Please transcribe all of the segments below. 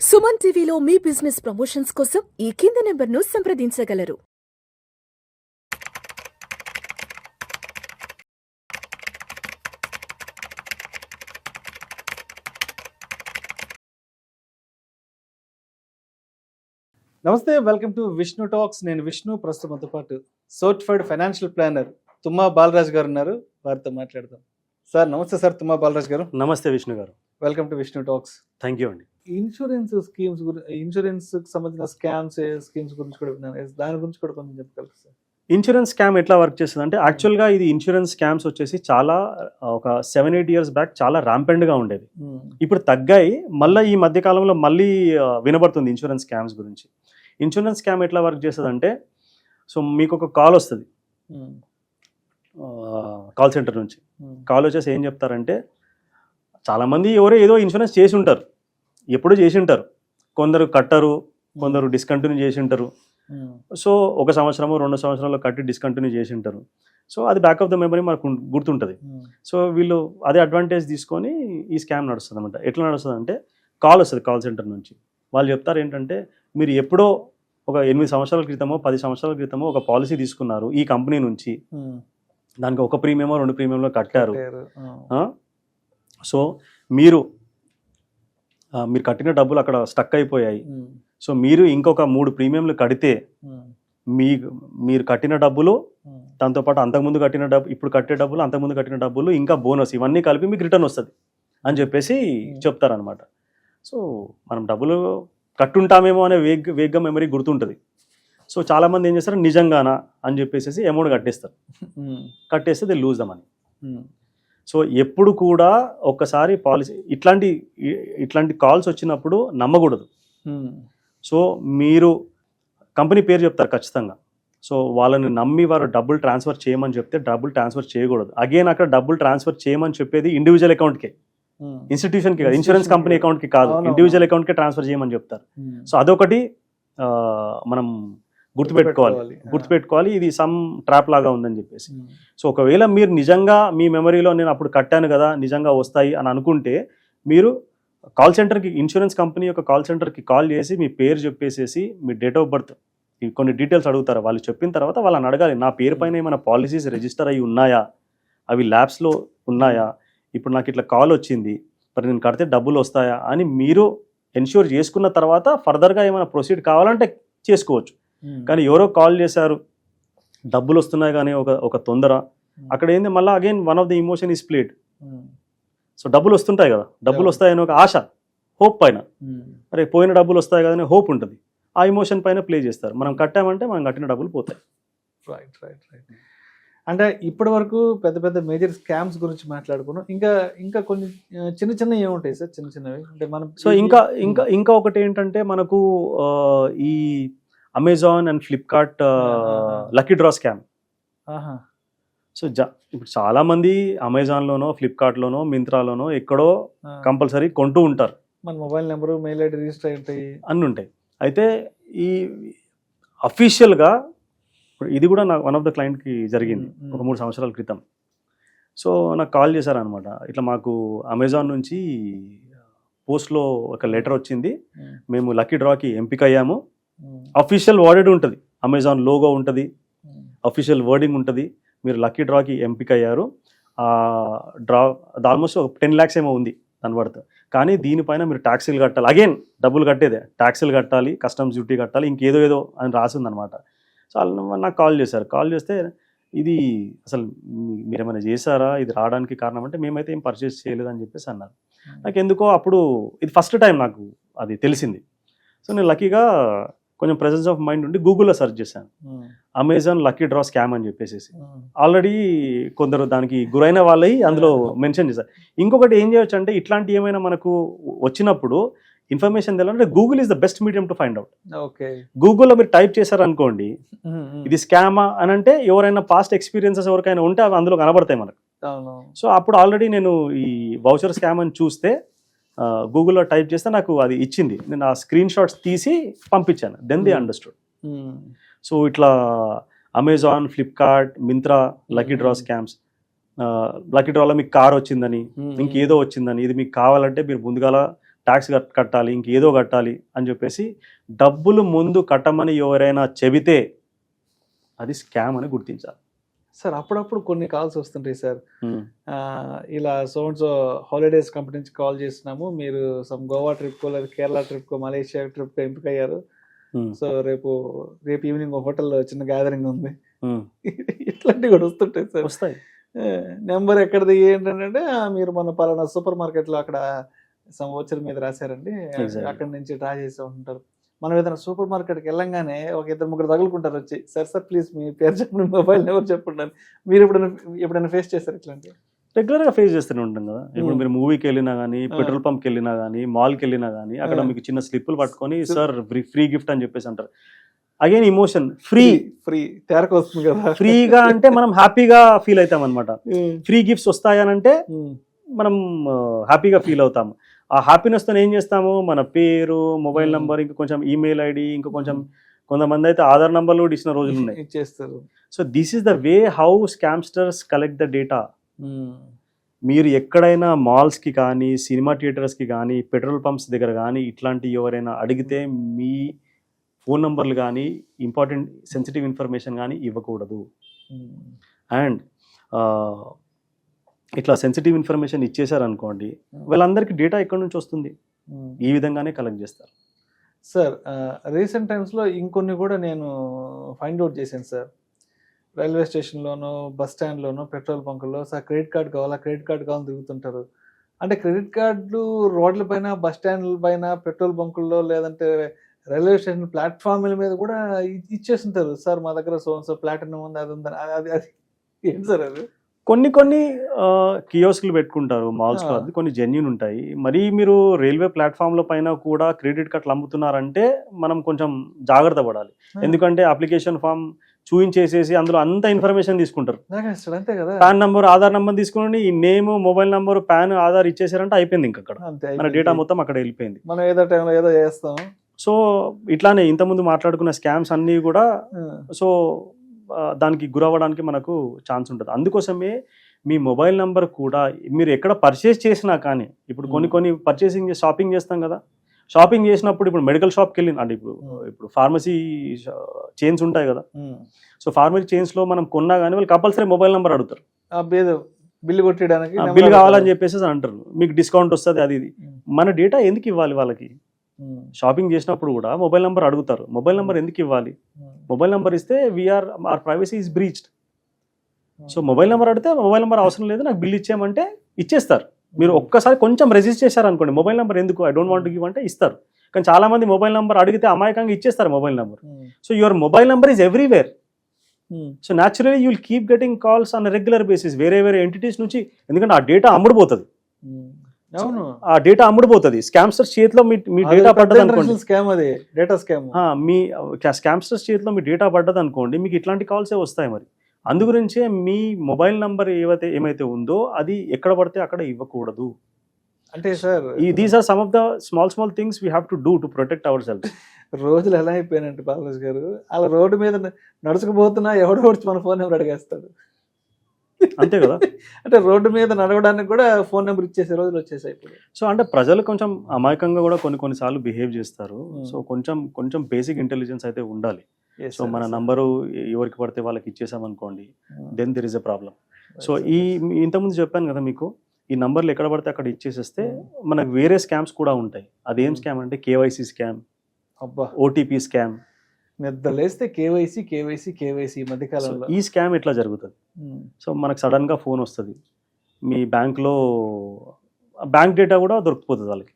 సుమన్ టీవీలో మీ business promotions కోసం ఈ కింది నెంబర్ను సంప్రదించగలరు. నమస్తే, వెల్కమ్ టు విష్ణు టాక్స్. నేను విష్ణు. ప్రస్తుతంతో పాటు సర్టిఫైడ్ ఫైనాన్షియల్ ప్లానర్ తుమ్మా బాలరాజ్ గారు ఉన్నారు. వారితో మాట్లాడదాం. సార్ నమస్తే. సార్ తుమ్మా బాలరాజ్ గారు, నమస్తే విష్ణు గారు. Welcome to Vishnu talks. Thank you అండి. ఇన్సూరెన్స్ స్కీమ్స్ ఇన్సూరెన్స్ సంబంధించిన స్కీమ్స్ గురించి కూడా విన్నాను. దాని గురించి కూడా కొంచెం చెప్పగలరు సార్? ఇన్సూరెన్స్ స్కామ్ ఎట్లా వర్క్ చేస్తుంది అంటే, యాక్చువల్గా ఇది ఇన్సూరెన్స్ స్కామ్స్ వచ్చేసి చాలా ఒక 7-8 years బ్యాక్ చాలా ర్యాంపెంట్గా ఉండేది. ఇప్పుడు తగ్గాయి. మళ్ళీ ఈ మధ్య కాలంలో మళ్ళీ వినబడుతుంది ఇన్సూరెన్స్ స్కామ్స్ గురించి. ఇన్సూరెన్స్ స్కామ్ ఎట్లా వర్క్ చేస్తుంది అంటే, సో మీకు ఒక కాల్ వస్తుంది కాల్ సెంటర్ నుంచి. కాల్ వచ్చేసి ఏం చెప్తారంటే, చాలామంది ఎవరో ఏదో ఇన్సూరెన్స్ చేసి ఉంటారు, ఎప్పుడూ చేసి ఉంటారు. కొందరు కట్టరు, కొందరు డిస్కంటిన్యూ చేసి ఉంటారు. సో 1 సంవత్సరము 2 సంవత్సరాలు కట్టి డిస్కంటిన్యూ చేసి ఉంటారు. సో అది బ్యాక్ ఆఫ్ ద మెమరీ మనకు గుర్తుంటుంది. సో వీళ్ళు అదే అడ్వాంటేజ్ తీసుకొని ఈ స్కామ్ నడుస్తుంది అనమాట. ఎట్లా నడుస్తుంది అంటే, కాల్ వస్తుంది కాల్ సెంటర్ నుంచి. వాళ్ళు చెప్తారు ఏంటంటే, మీరు ఎప్పుడో ఒక 8 సంవత్సరాల క్రితమో 10 సంవత్సరాల క్రితమో ఒక పాలసీ తీసుకున్నారు ఈ కంపెనీ నుంచి. దానికి 1 ప్రీమియమో 2 ప్రీమియంలో కట్టారు. సో మీరు కట్టిన డబ్బులు అక్కడ స్టక్ అయిపోయాయి. సో మీరు ఇంకొక 3 ప్రీమియంలు కడితే మీరు కట్టిన డబ్బులు, దాంతోపాటు అంతకుముందు కట్టిన డబ్బు, ఇప్పుడు కట్టే డబ్బులు, అంతకుముందు కట్టిన డబ్బులు, ఇంకా బోనస్, ఇవన్నీ కలిపి మీకు రిటర్న్ వస్తుంది అని చెప్పేసి చెప్తారనమాట. సో మనం డబ్బులు కట్టుంటామేమో అనే వేగ్గా మెమరీ గుర్తుంటుంది. సో చాలామంది ఏం చేస్తారు, నిజంగానా అని చెప్పేసి అమౌంట్ కట్టేస్తారు. కట్టేస్తే they lose the money. So ఎప్పుడు కూడా ఒక్కసారి పాలసీ ఇట్లాంటి కాల్స్ వచ్చినప్పుడు నమ్మకూడదు. సో మీరు కంపెనీ పేరు చెప్తారు ఖచ్చితంగా. సో వాళ్ళని నమ్మి వారు డబ్బులు ట్రాన్స్ఫర్ చేయమని చెప్తే డబ్బులు ట్రాన్స్ఫర్ చేయకూడదు. అగైన్ అక్కడ డబ్బులు ట్రాన్స్ఫర్ చేయమని చెప్పేది ఇండివిజువల్ అకౌంట్కే, ఇన్స్టిట్యూషన్కి కాదు, ఇన్సూరెన్స్ కంపెనీ అకౌంట్కి కాదు, ఇండివిజువల్ అకౌంట్కే ట్రాన్స్ఫర్ చేయమని చెప్తారు. సో అదొకటి మనం గుర్తుపెట్టుకోవాలి. ఇది సమ్ ట్రాప్ లాగా ఉందని చెప్పేసి. సో ఒకవేళ మీరు నిజంగా మీ మెమరీలో నేను అప్పుడు కట్టాను కదా, నిజంగా వస్తాయి అని అనుకుంటే, మీరు కాల్ సెంటర్కి, ఇన్సూరెన్స్ కంపెనీ యొక్క కాల్ సెంటర్కి కాల్ చేసి మీ పేరు చెప్పేసేసి మీ డేట్ ఆఫ్ బర్త్, కొన్ని డీటెయిల్స్ అడుగుతారు. వాళ్ళు చెప్పిన తర్వాత వాళ్ళని అడగాలి, నా పేరు పైన ఏమైనా పాలసీస్ రిజిస్టర్ అయ్యి ఉన్నాయా, అవి ల్యాబ్స్లో ఉన్నాయా, ఇప్పుడు నాకు ఇట్లా కాల్ వచ్చింది, మరి నేను కడితే డబ్బులు వస్తాయా అని మీరు ఎన్ష్యూర్ చేసుకున్న తర్వాత ఫర్దర్గా ఏమైనా ప్రొసీడ్ కావాలంటే చేసుకోవచ్చు. కానీ ఎవరో కాల్ చేశారు, డబ్బులు వస్తున్నాయి కానీ ఒక తొందర, అక్కడ ఏంది మళ్ళీ again one of the emotion is played. So డబ్బులు వస్తుంటాయి కదా, డబ్బులు వస్తాయని ఒక ఆశ, హోప్ పైన, అరే పోయిన డబ్బులు వస్తాయి కదా అని హోప్ ఉంటుంది, ఆ ఇమోషన్ పైన ప్లే చేస్తారు. మనం కట్టామంటే మనం కట్టిన డబ్బులు పోతాయి. రైట్. అంటే ఇప్పటి వరకు పెద్ద పెద్ద మేజర్ స్కామ్స్ గురించి మాట్లాడుకున్నాం. ఇంకా కొన్ని చిన్న ఏముంటాయి సార్? చిన్నవి అంటే మనం. సో ఇంకా ఒకటి ఏంటంటే, మనకు ఈ Amazon and Flipkart lucky draw scam. So ఇప్పుడు చాలా మంది అమెజాన్లోనో, ఫ్లిప్కార్ట్లోనో, మింత్రాలోనో ఎక్కడో కంపల్సరీ కొంటూ ఉంటారు. మన mobile number, mail ID register ఉంటాయి, అన్నీ ఉంటాయి. అయితే ఈ అఫీషియల్గా ఇది కూడా నాకు వన్ ఆఫ్ ద క్లయింట్కి జరిగింది ఒక 3 సంవత్సరాల క్రితం. సో నాకు కాల్ చేశారనమాట, ఇట్లా మాకు అమెజాన్ నుంచి పోస్ట్లో ఒక లెటర్ వచ్చింది, మేము లక్కీ డ్రాకి ఎంపిక అయ్యాము. అఫీషియల్ వర్డెడ్ ఉంటుంది, అమెజాన్ లోగో ఉంటుంది, అఫీషియల్ వర్డింగ్ ఉంటుంది, మీరు లక్కీ డ్రాకి ఎంపిక అయ్యారు. డ్రా ఆల్మోస్ట్ ఒక 10 lakhs ఏమో ఉంది దాని వర్త్. కానీ దీనిపైన మీరు ట్యాక్సీలు కట్టాలి, అగైన్ డబ్బులు కట్టేదే, ట్యాక్సీలు కట్టాలి, కస్టమ్స్ డ్యూటీ కట్టాలి, ఇంకేదో అని రాసిందనమాట. సో నాకు కాల్ చేశారు. కాల్ చేస్తే, ఇది అసలు మీరేమైనా చేశారా, ఇది రావడానికి కారణం అంటే, మేమైతే ఏం పర్చేస్ చేయలేదని చెప్పేసి అన్నారు. నాకు ఎందుకో అప్పుడు ఇది ఫస్ట్ టైం నాకు అది తెలిసింది. సో నేను లక్కీగా కొంచెం ప్రెజెన్స్ ఆఫ్ మైండ్ ఉండి గూగుల్లో సెర్చ్ చేశాను, అమెజాన్ లక్కీ డ్రా స్కామ్ అని చెప్పేసి. ఆల్రెడీ కొందరు దానికి గురైన వాళ్ళవి అందులో మెన్షన్ చేశారు. ఇంకొకటి ఏం చేయొచ్చు అంటే, ఇట్లాంటి ఏమైనా మనకు వచ్చినప్పుడు ఇన్ఫర్మేషన్ తెలియాలంటే Google is the best medium to find out. గూగుల్లో మీరు టైప్ చేశారనుకోండి, ఇది స్కామా అని అంటే, ఎవరైనా పాస్ట్ ఎక్స్పీరియన్సెస్ ఎవరికైనా ఉంటే అవి అందులో కనబడతాయి మనకు. సో అప్పుడు ఆల్రెడీ నేను ఈ వౌచర్ స్కామ్ అని చూస్తే గూగుల్లో టైప్ చేస్తే నాకు అది ఇచ్చింది. నేను ఆ స్క్రీన్ షాట్స్ తీసి పంపించాను. Then they understood. సో ఇట్లా Amazon, Flipkart, Myntra lucky draw scams. Lucky డ్రాలో మీకు కార్ వచ్చిందని, ఇంకేదో వచ్చిందని, ఇది మీకు కావాలంటే మీరు ముందుగాల ట్యాక్స్ కట్టాలి, ఇంకేదో కట్టాలి అని చెప్పేసి డబ్బులు ముందు కట్టమని ఎవరైనా చెబితే అది స్కామ్ అని గుర్తించాలి. సార్ అప్పుడప్పుడు కొన్ని కాల్స్ వస్తుంటాయి సార్, ఇలా సో హాలిడేస్ కంపెనీ నుంచి కాల్ చేస్తున్నాము, మీరు సమ్ గోవా ట్రిప్కో లేదా కేరళ ట్రిప్కో మలేషియా ట్రిప్కో ఎంపిక అయ్యారు, సో రేపు ఈవినింగ్ హోటల్లో చిన్న గ్యాదరింగ్ ఉంది, ఇట్లాంటివి కూడా వస్తుంటాయి సార్. వస్తాయి. నెంబర్ ఎక్కడిది ఏంటంటే మీరు మన పలానా సూపర్ మార్కెట్లో అక్కడ సంవత్సరం మీద రాశారండి, అక్కడి నుంచి డ్రా చేసి ఉంటారు. మనం ఏదైనా సూపర్ మార్కెట్కి వెళ్ళంగానే ఒక 2-3 తగులుకుంటారు వచ్చి, సార్ ప్లీజ్ మీ పేరు చెప్పండి, మొబైల్ నెంబర్ చెప్పండి. మీరు ఎప్పుడైనా ఫేస్ చేస్తారు ఇట్లాంటి? రెగ్యులర్గా ఫేస్ చేస్తూనే ఉంటాం కదా. ఇప్పుడు మీరు మూవీకి వెళ్ళినా కానీ, పెట్రోల్ పంప్కి వెళ్ళినా కానీ, మాల్కి వెళ్ళినా కానీ, అక్కడ మీకు చిన్న స్లిప్పులు పట్టుకొని సార్ ఫ్రీ గిఫ్ట్ అని చెప్పేసి అంటారు. అగైన్ ఇమోషన్, ఫ్రీ తేరకు వస్తుంది కదా. ఫ్రీగా అంటే మనం హ్యాపీగా ఫీల్ అవుతాం అనమాట. ఫ్రీ గిఫ్ట్స్ వస్తాయనంటే మనం హ్యాపీగా ఫీల్ అవుతాము. ఆ హ్యాపీనెస్తో ఏం చేస్తాము, మన పేరు, మొబైల్ నెంబర్, ఇంకా కొంచెం ఈమెయిల్ ఐడి, ఇంకా కొంచెం కొంతమంది అయితే ఆధార్ నెంబర్లు కూడా ఇచ్చిన రోజులు ఉన్నాయి. ఇచ్చేస్తారు. So this is the way how scamsters collect the data. మీరు ఎక్కడైనా మాల్స్కి కానీ, సినిమా థియేటర్స్కి కానీ, పెట్రోల్ పంప్స్ దగ్గర కానీ ఇట్లాంటి ఎవరైనా అడిగితే మీ ఫోన్ నెంబర్లు కానీ, ఇంపార్టెంట్ సెన్సిటివ్ ఇన్ఫర్మేషన్ కానీ ఇవ్వకూడదు. అండ్ ఇట్లా సెన్సిటివ్ ఇన్ఫర్మేషన్ ఇచ్చేసారనుకోండి, వాళ్ళందరికీ డేటా ఎక్కడి నుంచి వస్తుంది, ఈ విధంగానే కలెక్ట్ చేస్తారు. సార్ రీసెంట్ టైమ్స్లో ఇంకొన్ని కూడా నేను ఫైండ్ అవుట్ చేశాను సార్. రైల్వే స్టేషన్లోనో, బస్ స్టాండ్లోనో, పెట్రోల్ బంకుల్లో సార్ క్రెడిట్ కార్డు కావాలని తిరుగుతుంటారు. అంటే క్రెడిట్ కార్డులు రోడ్ల పైన, బస్ స్టాండ్ల పైన, పెట్రోల్ బంకుల్లో, లేదంటే రైల్వే స్టేషన్ ప్లాట్ఫామ్ల మీద కూడా ఇచ్చేస్తుంటారు. సార్ మా దగ్గర సో ప్లాటినం ఉంది, అది ఉందని. అది ఏంటి సార్ అది? కొన్ని కియోస్క్లు పెట్టుకుంటారు మాల్స్లో, అది కొన్ని జెన్యూన్ ఉంటాయి. మరి మీరు రైల్వే ప్లాట్ఫామ్ల పైన కూడా క్రెడిట్ కార్డులు అమ్ముతున్నారంటే మనం కొంచెం జాగ్రత్త పడాలి. ఎందుకంటే అప్లికేషన్ ఫామ్ చూయించేసేసి అందులో అంత ఇన్ఫర్మేషన్ తీసుకుంటారు. అంతే కదా, పాన్ నంబర్, ఆధార్ నంబర్ తీసుకుని ఈ name, mobile number, PAN, Aadhaar ఇచ్చేసారంటే అయిపోయింది. ఇంకా అక్కడ మన డేటా మొత్తం అక్కడ వెళ్ళిపోయింది. మనం ఏదో టైంలో ఏదో చేస్తాం. సో ఇట్లానే ఇంతకుముందు మాట్లాడుకున్న స్కామ్స్ అన్నీ కూడా సో దానికి గురవ్వడానికి మనకు ఛాన్స్ ఉంటుంది. అందుకోసమే మీ మొబైల్ నంబర్ కూడా మీరు ఎక్కడ పర్చేస్ చేసినా కానీ, ఇప్పుడు కొన్ని పర్చేసింగ్ షాపింగ్ చేస్తాం కదా, షాపింగ్ చేసినప్పుడు ఇప్పుడు మెడికల్ షాప్కి వెళ్ళి, అంటే ఇప్పుడు ఫార్మసీ చైన్స్ ఉంటాయి కదా, సో ఫార్మసీ చైన్స్లో మనం కొన్నా కానీ వాళ్ళు కంపల్సరీ మొబైల్ నెంబర్ అడుగుతారు. బిల్లు కొట్టడానికి బిల్ కావాలని చెప్పేసి అంటారు, మీకు డిస్కౌంట్ వస్తుంది, అది ఇది. మన డేటా ఎందుకు ఇవ్వాలి వాళ్ళకి? షాపింగ్ చేసినప్పుడు కూడా మొబైల్ నెంబర్ అడుగుతారు. మొబైల్ నెంబర్ ఎందుకు ఇవ్వాలి? మొబైల్ నెంబర్ ఇస్తే our privacy is breached. So mobile number అడిగితే మొబైల్ నెంబర్ అవసరం లేదు, నాకు బిల్ ఇచ్చేయమంటే ఇచ్చేస్తారు. మీరు ఒక్కసారి కొంచెం రెజిస్ట్ చేశారనుకోండి, మొబైల్ నెంబర్ ఎందుకు, ఐ డోంట్ వాంట్ గివ్ అంటే ఇస్తారు. కానీ చాలా మంది మొబైల్ నెంబర్ అడిగితే అమాయకంగా ఇచ్చేస్తారు mobile number. So your mobile number is everywhere. So naturally you will keep getting calls on regular basis వేరే ఎంటిటీస్ నుంచి. ఎందుకంటే ఆ డేటా అమ్ముడుపోతుంది. ఆ డేటా అమ్ముడుపోతుంది. స్కామ్స్టర్స్ చేతిలో మీ డేటా పడ్డది అనుకోండి, మీ స్కామ్స్టర్స్ చేతిలో మీ డేటా పడ్డది అనుకోండి, మీకు ఇట్లాంటి కాల్సే వస్తాయి. మరి అందుగురించే మీ మొబైల్ నంబర్ ఏమైతే ఉందో అది ఎక్కడ పడితే అక్కడ ఇవ్వకూడదు. అంటే sir these are some of the small things we have to do to protect our self. రోజులు ఎలా అయిపోయినంటే బాలరాజు గారు, అలా రోడ్డు మీద నడుచుకుపోతున్నా ఎవడో వచ్చి మన ఫోన్ నెంబర్ అడిగేస్తాడు. అంతే కదా. అంటే రోడ్డు మీద నడవడానికి కూడా ఫోన్ నెంబర్ ఇచ్చేసే రోజులు వచ్చేసాయి ఇప్పుడు. సో అంటే ప్రజలు కొంచెం అమాయకంగా కూడా కొన్నిసార్లు బిహేవ్ చేస్తారు. సో కొంచెం బేసిక్ ఇంటెలిజెన్స్ అయితే ఉండాలి. సో మన నంబరు ఎవరికి పడితే వాళ్ళకి ఇచ్చేసామనుకోండి, then there is a problem. So ఇంతకుముందు చెప్పాను కదా మీకు, ఈ నంబర్లు ఎక్కడ పడితే అక్కడ ఇచ్చేసేస్తే మనకు వేరే స్కామ్స్ కూడా ఉంటాయి. అదేం స్కామ్ అంటే కేవైసీ స్కామ్, ఓటీపీ స్కామ్. నిద్రలేస్తే కేవైసీ మధ్యకాలంలో ఈ స్కామ్ ఎట్లా జరుగుతుంది. సో మనకు సడన్ గా ఫోన్ వస్తుంది, మీ బ్యాంక్లో బ్యాంక్ డేటా కూడా దొరికిపోతుంది వాళ్ళకి.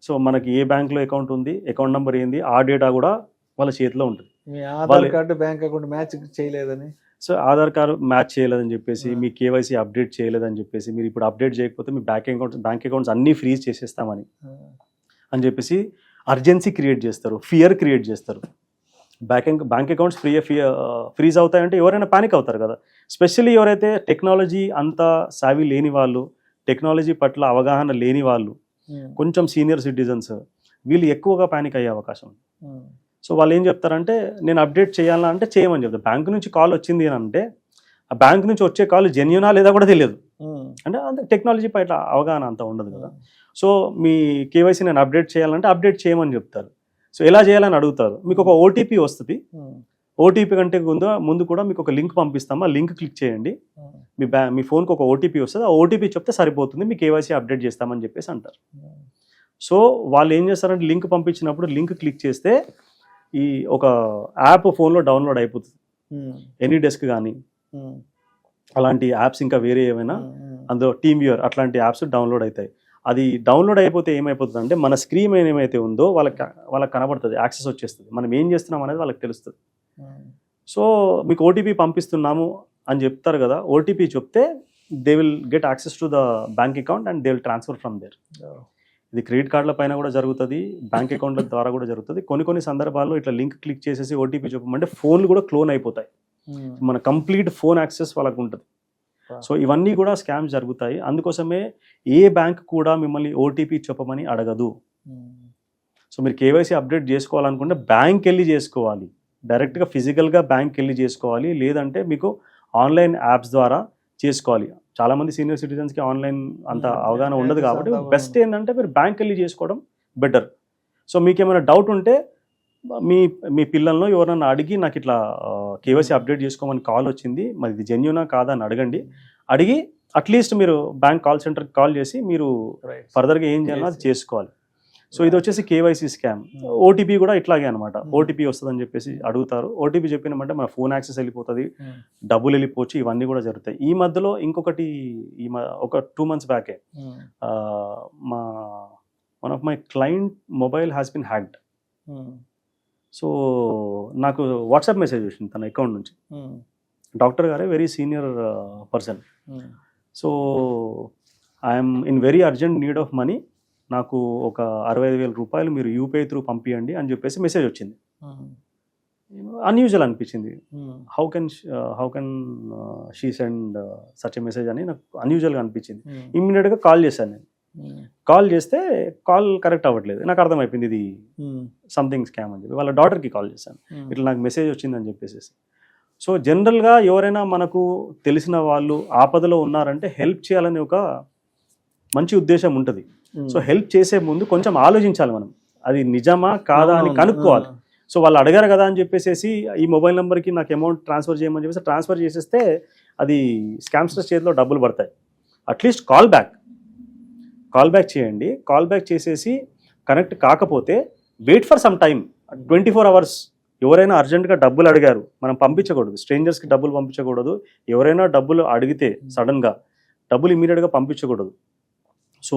సో మనకి ఏ బ్యాంక్లో అకౌంట్ ఉంది, అకౌంట్ నెంబర్ ఏంది, ఆ డేటా కూడా వాళ్ళ చేతిలో ఉంటుంది. మీ Aadhaar card bank account match చేయలేదని, సో ఆధార్ కార్డు మ్యాచ్ చేయలేదని చెప్పేసి, మీ కేవైసీ అప్డేట్ చేయలేదని చెప్పేసి, మీరు ఇప్పుడు అప్డేట్ చేయకపోతే మీ బ్యాంక్ అకౌంట్స్ అన్నీ ఫ్రీజ్ చేసేస్తామని చెప్పేసి అర్జెన్సీ క్రియేట్ చేస్తారు, ఫియర్ క్రియేట్ చేస్తారు. బ్యాంక్ అకౌంట్స్ ఫ్రీజ్ అవుతాయంటే ఎవరైనా పానిక్ అవుతారు కదా. స్పెషల్లీ ఎవరైతే టెక్నాలజీ అంత సావి లేని వాళ్ళు, టెక్నాలజీ పట్ల అవగాహన లేని వాళ్ళు, కొంచెం సీనియర్ సిటిజన్స్, వీళ్ళు ఎక్కువగా పానిక్ అయ్యే అవకాశం ఉంది. సో వాళ్ళు ఏం చెప్తారంటే, నేను అప్డేట్ చేయాలా అంటే చేయమని చెప్తారు. బ్యాంక్ నుంచి కాల్ వచ్చింది అని అంటే ఆ బ్యాంక్ నుంచి వచ్చే కాల్ జెన్యూనా లేదా కూడా తెలియదు. అంటే టెక్నాలజీ పట్ల అవగాహన అంత ఉండదు కదా. సో మీ కేవైసీ నేను అప్డేట్ చేయాలంటే అప్డేట్ చేయమని చెప్తారు. సో ఎలా చేయాలని అడుగుతారు. మీకు ఒక ఓటీపీ వస్తుంది. ఓటీపీ కంటే ముందు కూడా మీకు ఒక లింక్ పంపిస్తాము. ఆ లింక్ క్లిక్ చేయండి. మీ ఫోన్కి ఒక ఓటీపీ వస్తుంది. ఆ ఓటీపీ చెప్తే సరిపోతుంది, మీ కేవైసీ అప్డేట్ చేస్తామని చెప్పేసి అంటారు. సో వాళ్ళు ఏం చేస్తారంటే లింక్ పంపించినప్పుడు లింక్ క్లిక్ చేస్తే ఈ ఒక యాప్ ఫోన్లో డౌన్లోడ్ అయిపోతుంది. ఎనీ డెస్క్ కానీ అలాంటి యాప్స్ ఇంకా వేరే ఏమైనా అందులో టీమ్ వ్యూయర్ అట్లాంటి యాప్స్ డౌన్లోడ్ అవుతాయి. అది డౌన్లోడ్ అయిపోతే ఏమైపోతుంది అంటే మన స్క్రీన్ ఏమైతే ఉందో వాళ్ళకి కనబడుతుంది, యాక్సెస్ వచ్చేస్తుంది, మనం ఏం చేస్తున్నాం అనేది వాళ్ళకి తెలుస్తుంది. సో మీకు ఓటీపీ పంపిస్తున్నాము అని చెప్తారు కదా, ఓటీపీ చెప్తే they will get access to the bank account and they will transfer from there. ఇది క్రెడిట్ కార్డుల పైన కూడా జరుగుతుంది, బ్యాంక్ అకౌంట్ల ద్వారా కూడా జరుగుతుంది. కొన్ని సందర్భాల్లో ఇట్లా లింక్ క్లిక్ చేసేసి ఓటీపీ చెప్పమంటే ఫోన్లు కూడా క్లోన్ అయిపోతాయి. మన కంప్లీట్ ఫోన్ యాక్సెస్ వాళ్ళకు ఉంటుంది. సో ఇవన్నీ కూడా స్కామ్స్ జరుగుతాయి. అందుకోసమే ఏ బ్యాంక్ కూడా మిమ్మల్ని ఓటీపీ చెప్పమని అడగదు. సో మీరు కేవైసీ అప్డేట్ చేసుకోవాలనుకుంటే బ్యాంక్ వెళ్ళి చేసుకోవాలి, డైరెక్ట్గా ఫిజికల్గా బ్యాంక్ వెళ్ళి చేసుకోవాలి. లేదంటే మీకు ఆన్లైన్ యాప్స్ ద్వారా చేసుకోవాలి. చాలామంది సీనియర్ సిటిజన్స్కి ఆన్లైన్ అంత అవగాహన ఉండదు కాబట్టి బెస్ట్ ఏంటంటే మీరు బ్యాంక్ వెళ్ళి చేసుకోవడం బెటర్. సో మీకు ఏమైనా డౌట్ ఉంటే మీ పిల్లలను ఎవరన్నా అడిగి నాకు ఇట్లా కేవైసీ అప్డేట్ చేసుకోమని కాల్ వచ్చింది, మరి ఇది జెన్యూనా కాదా అని అడగండి. అడిగి అట్లీస్ట్ మీరు బ్యాంక్ కాల్ సెంటర్కి కాల్ చేసి మీరు ఫర్దర్గా ఏం చేయాలో అది చేసుకోవాలి. సో ఇది వచ్చేసి కేవైసీ స్కామ్. ఓటీపీ కూడా ఇట్లాగే అనమాట. ఓటీపీ వస్తుందని చెప్పేసి అడుగుతారు. ఓటీపీ చెప్పినామంటే మన ఫోన్ యాక్సెస్ వెళ్ళిపోతుంది, డబ్బులు వెళ్ళిపోవచ్చు, ఇవన్నీ కూడా జరుగుతాయి. ఈ మధ్యలో ఇంకొకటి ఒక 2 months బ్యాకే one of my client mobile has been hacked. So నాకు వాట్సాప్ మెసేజ్ వచ్చింది తన అకౌంట్ నుంచి. డాక్టర్ గారే very senior person. So I'm in very urgent need of money, నాకు ఒక 65,000 రూపాయలు మీరు యూపీఐ త్రూ పంపించండి అని చెప్పేసి మెసేజ్ వచ్చింది. అన్యూజువల్ అనిపించింది. How can she send such a message అని నాకు అన్యూజువల్గా అనిపించింది. ఇమ్మీడియట్గా కాల్ చేశాను నేను. కాల్ చేస్తే కాల్ కరెక్ట్ అవ్వట్లేదు. నాకు అర్థమైపోయింది ఇది సంథింగ్ స్కామ్ అని చెప్పి వాళ్ళ డాటర్కి కాల్ చేశాను. ఇట్లా నాకు మెసేజ్ వచ్చిందని చెప్పేసి. సో జనరల్గా ఎవరైనా మనకు తెలిసిన వాళ్ళు ఆపదలో ఉన్నారంటే హెల్ప్ చేయాలని ఒక మంచి ఉద్దేశం ఉంటుంది. సో హెల్ప్ చేసే ముందు కొంచెం ఆలోచించాలి మనం, అది నిజమా కాదా అని కనుక్కోవాలి. సో వాళ్ళు అడగారు కదా అని చెప్పేసి ఈ మొబైల్ నెంబర్కి నాకు అమౌంట్ ట్రాన్స్ఫర్ చేయమని చెప్పేసి ట్రాన్స్ఫర్ చేసేస్తే అది స్కామ్స్టర్స్ చేతిలో డబ్బులు పడతాయి. అట్లీస్ట్ కాల్ బ్యాక్ చేయండి. కాల్ బ్యాక్ చేసేసి కనెక్ట్ కాకపోతే wait for some time, 24 hours. ఎవరైనా అర్జెంటుగా డబ్బులు అడిగారు మనం పంపించకూడదు, స్ట్రేంజర్స్కి డబ్బులు పంపించకూడదు. ఎవరైనా డబ్బులు అడిగితే సడన్గా డబ్బులు ఇమీడియట్గా పంపించకూడదు. సో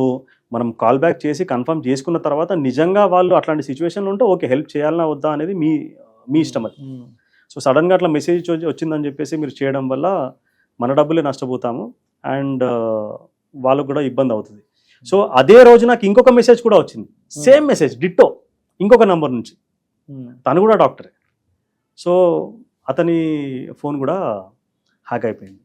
మనం కాల్ బ్యాక్ చేసి కన్ఫర్మ్ చేసుకున్న తర్వాత నిజంగా వాళ్ళు అట్లాంటి సిచ్యువేషన్లో ఉంటే ఓకే, హెల్ప్ చేయాలన్నా వద్దా అనేది మీ ఇష్టం అది. సో సడన్గా అట్లా మెసేజ్ వచ్చిందని చెప్పేసి మీరు చేయడం వల్ల మన డబ్బులే నష్టపోతాము అండ్ వాళ్ళకు కూడా ఇబ్బంది అవుతుంది. సో అదే రోజు నాకు ఇంకొక మెసేజ్ కూడా వచ్చింది, సేమ్ మెసేజ్ డిట్టో, ఇంకొక నంబర్ నుంచి. తను కూడా డాక్టరే. సో అతని ఫోన్ కూడా హ్యాక్ అయిపోయింది.